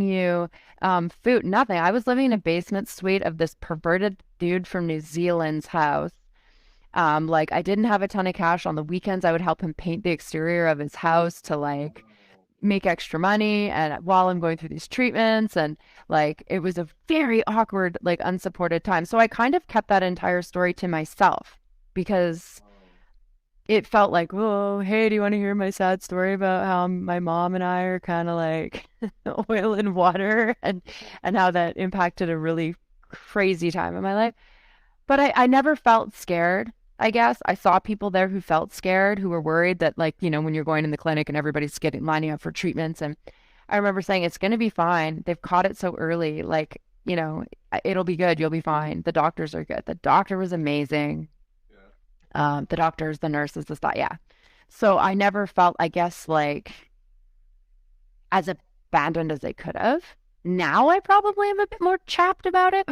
you food, nothing. I was living in a basement suite of this perverted dude from New Zealand's house. Like I didn't have a ton of cash. On the weekends, I would help him paint the exterior of his house to like make extra money and while I'm going through these treatments, and like it was a very awkward, like unsupported time. So I kind of kept that entire story to myself because it felt like, oh, hey, do you want to hear my sad story about how my mom and I are kind of like oil and water, and how that impacted a really crazy time in my life. But I never felt scared. I guess I saw people there who felt scared, who were worried that, like, when you're going in the clinic and everybody's getting lining up for treatments. And I remember saying, it's going to be fine. They've caught it so early. Like, it'll be good. You'll be fine. The doctors are good. The doctor was amazing. The doctors, the nurses, the stuff. Yeah. So I never felt, I guess, like as abandoned as they could have. Now I probably am a bit more chapped about it.